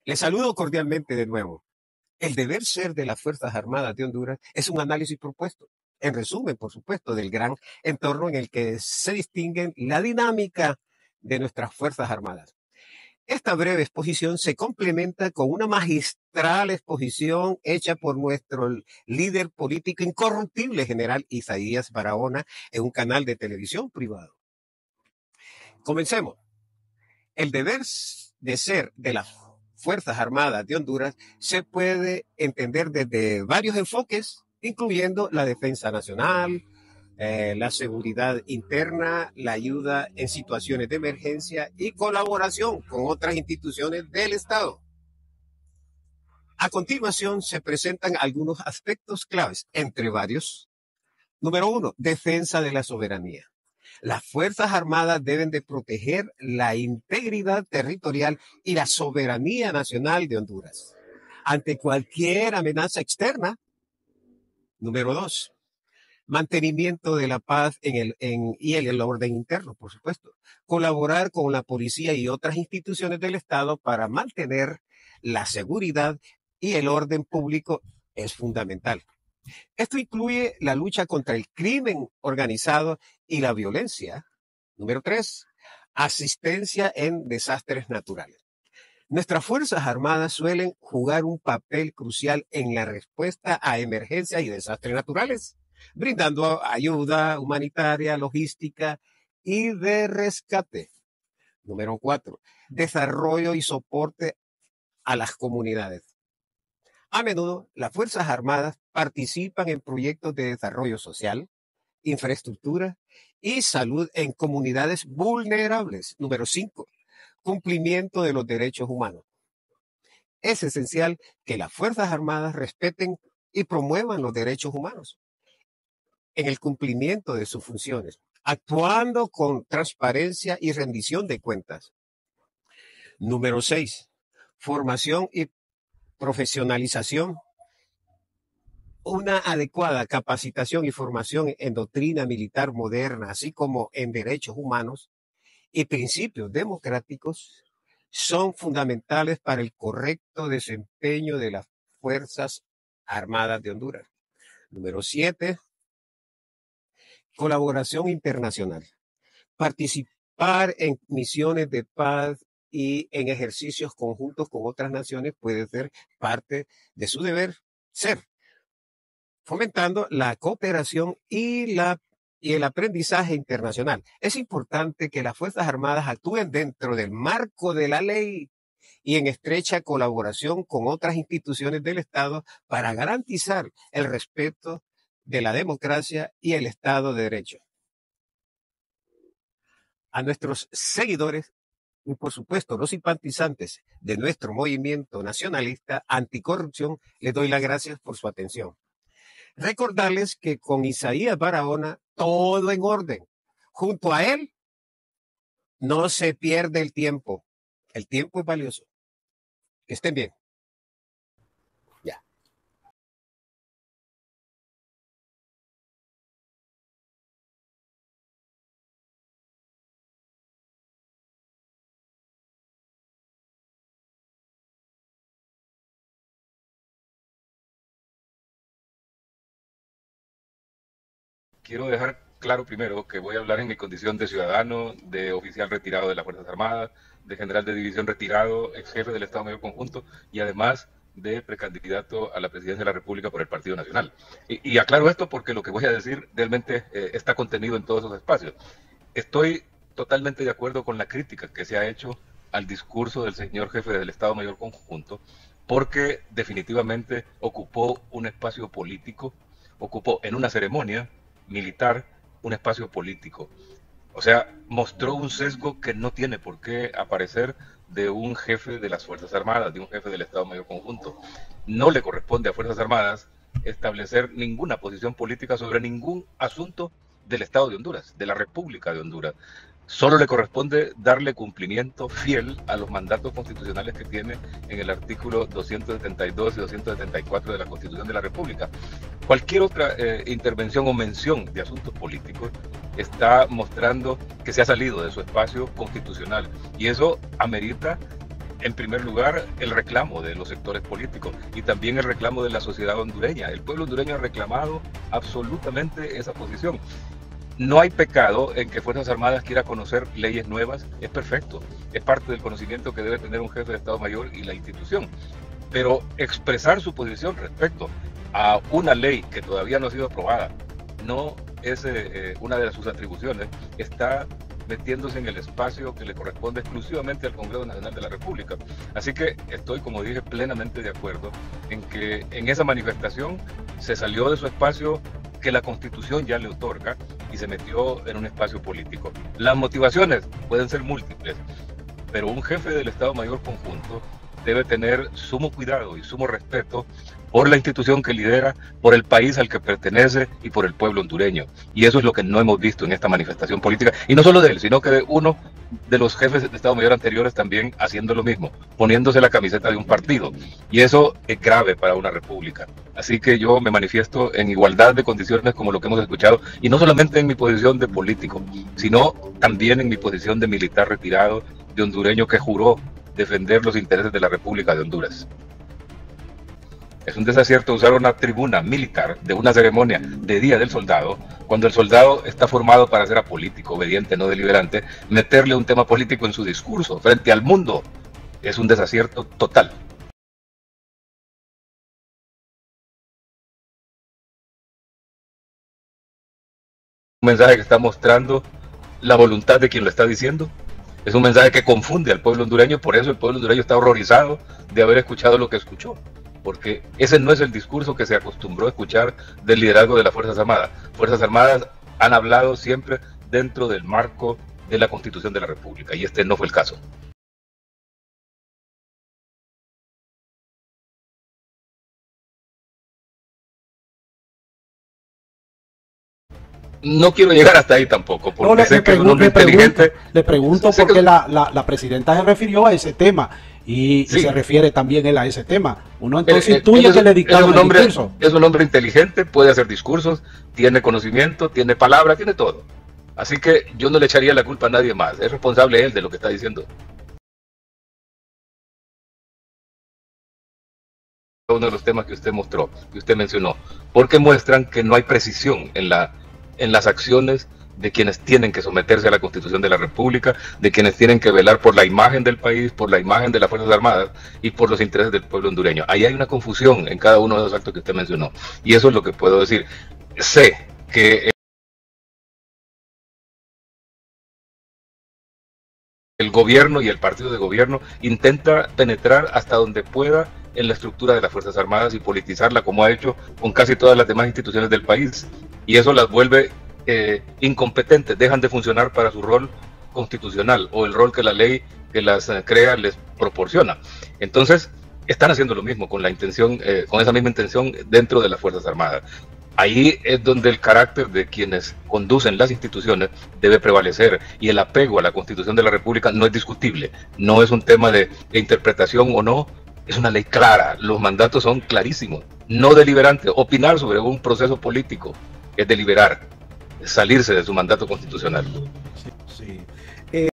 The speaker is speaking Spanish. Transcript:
Les saludo cordialmente de nuevo. El deber ser de las Fuerzas Armadas de Honduras es un análisis propuesto, en resumen, por supuesto, del gran entorno en el que se distinguen la dinámica de nuestras Fuerzas Armadas. Esta breve exposición se complementa con una magistral exposición hecha por nuestro líder político incorruptible, general Isaías Barahona, en un canal de televisión privado. Comencemos. El deber de ser de las Fuerzas Armadas de Honduras se puede entender desde varios enfoques, incluyendo la defensa nacional, la seguridad interna, la ayuda en situaciones de emergencia y colaboración con otras instituciones del Estado. A continuación se presentan algunos aspectos claves, entre varios. Número 1, defensa de la soberanía. Las Fuerzas Armadas deben de proteger la integridad territorial y la soberanía nacional de Honduras ante cualquier amenaza externa. Número 2, mantenimiento de la paz y el orden interno, por supuesto. Colaborar con la policía y otras instituciones del Estado para mantener la seguridad y el orden público es fundamental. Esto incluye la lucha contra el crimen organizado y la violencia. Número 3, asistencia en desastres naturales. Nuestras Fuerzas Armadas suelen jugar un papel crucial en la respuesta a emergencias y desastres naturales, brindando ayuda humanitaria, logística y de rescate. Número 4, desarrollo y soporte a las comunidades. A menudo, las Fuerzas Armadas participan en proyectos de desarrollo social, infraestructura y salud en comunidades vulnerables. Número 5, cumplimiento de los derechos humanos. Es esencial que las Fuerzas Armadas respeten y promuevan los derechos humanos en el cumplimiento de sus funciones, actuando con transparencia y rendición de cuentas. Número 6, formación y profesionalización. Una adecuada capacitación y formación en doctrina militar moderna, así como en derechos humanos y principios democráticos, son fundamentales para el correcto desempeño de las Fuerzas Armadas de Honduras. Número 7, colaboración internacional. Participar en misiones de paz y en ejercicios conjuntos con otras naciones puede ser parte de su deber ser, fomentando la cooperación y el aprendizaje internacional. Es importante que las Fuerzas Armadas actúen dentro del marco de la ley y en estrecha colaboración con otras instituciones del Estado para garantizar el respeto de la democracia y el Estado de Derecho. A nuestros seguidores y, por supuesto, los simpatizantes de nuestro movimiento nacionalista anticorrupción, les doy las gracias por su atención. Recordarles que con Isaías Barahona, todo en orden. Junto a él, no se pierde el tiempo. El tiempo es valioso. Que estén bien. Ya. Quiero dejar claro primero que voy a hablar en mi condición de ciudadano, de oficial retirado de las Fuerzas Armadas, de general de división retirado, ex jefe del Estado Mayor Conjunto y además de precandidato a la presidencia de la República por el Partido Nacional. Y aclaro esto porque lo que voy a decir realmente está contenido en todos esos espacios. Estoy totalmente de acuerdo con la crítica que se ha hecho al discurso del señor jefe del Estado Mayor Conjunto, porque definitivamente ocupó un espacio político, ocupó en una ceremonia militar un espacio político. O sea, mostró un sesgo que no tiene por qué aparecer de un jefe de las Fuerzas Armadas, de un jefe del Estado Mayor Conjunto. No le corresponde a Fuerzas Armadas establecer ninguna posición política sobre ningún asunto del Estado de Honduras, de la República de Honduras. Solo le corresponde darle cumplimiento fiel a los mandatos constitucionales que tiene en el artículo 272 y 274 de la Constitución de la República. Cualquier otra intervención o mención de asuntos políticos está mostrando que se ha salido de su espacio constitucional y eso amerita en primer lugar, el reclamo de los sectores políticos y también el reclamo de la sociedad hondureña. El pueblo hondureño ha reclamado absolutamente esa posición. No hay pecado en que Fuerzas Armadas quiera conocer leyes nuevas, es perfecto, es parte del conocimiento que debe tener un jefe de Estado Mayor y la institución. Pero expresar su posición respecto a una ley que todavía no ha sido aprobada, no es una de sus atribuciones, está metiéndose en el espacio que le corresponde exclusivamente al Congreso Nacional de la República. Así que estoy, como dije, plenamente de acuerdo en que en esa manifestación se salió de su espacio que la Constitución ya le otorga y se metió en un espacio político. Las motivaciones pueden ser múltiples, pero un jefe del Estado Mayor Conjunto debe tener sumo cuidado y sumo respeto por la institución que lidera, por el país al que pertenece y por el pueblo hondureño. Y eso es lo que no hemos visto en esta manifestación política, y no solo de él, sino que de uno de los jefes de Estado Mayor anteriores también haciendo lo mismo, poniéndose la camiseta de un partido. Y eso es grave para una república. Así que yo me manifiesto en igualdad de condiciones como lo que hemos escuchado, y no solamente en mi posición de político, sino también en mi posición de militar retirado, de hondureño que juró defender los intereses de la República de Honduras. Es un desacierto usar una tribuna militar de una ceremonia de Día del Soldado, cuando el soldado está formado para ser apolítico, obediente, no deliberante. Meterle un tema político en su discurso frente al mundo es un desacierto total. Un mensaje que está mostrando la voluntad de quien lo está diciendo. Es un mensaje que confunde al pueblo hondureño, por eso el pueblo hondureño está horrorizado de haber escuchado lo que escuchó, porque ese no es el discurso que se acostumbró a escuchar del liderazgo de las Fuerzas Armadas. Fuerzas Armadas han hablado siempre dentro del marco de la Constitución de la República, y este no fue el caso. No quiero llegar hasta ahí tampoco, porque no, sé que es un hombre inteligente. Le pregunto porque la presidenta se refirió a ese tema y sí, se refiere también él a ese tema. Uno entonces intuye que le dictaron el discurso. Es un hombre inteligente, puede hacer discursos, tiene conocimiento, tiene palabra, tiene todo. Así que yo no le echaría la culpa a nadie más, es responsable él de lo que está diciendo. Uno de los temas que usted mostró, que usted mencionó, porque muestran que no hay precisión en las acciones de quienes tienen que someterse a la Constitución de la República, de quienes tienen que velar por la imagen del país, por la imagen de las Fuerzas Armadas y por los intereses del pueblo hondureño. Ahí hay una confusión en cada uno de los actos que usted mencionó, y eso es lo que puedo decir. Sé que el gobierno y el partido de gobierno intenta penetrar hasta donde pueda en la estructura de las Fuerzas Armadas y politizarla, como ha hecho con casi todas las demás instituciones del país, y eso las vuelve incompetentes, dejan de funcionar para su rol constitucional o el rol que la ley que las crea les proporciona. Entonces están haciendo lo mismo con la intención, con esa misma intención dentro de las Fuerzas Armadas. Ahí es donde el carácter de quienes conducen las instituciones debe prevalecer, y el apego a la Constitución de la República no es discutible, no es un tema de interpretación o no, es una ley clara, los mandatos son clarísimos, no deliberante. Opinar sobre un proceso político es deliberar, es salirse de su mandato constitucional. Sí, sí.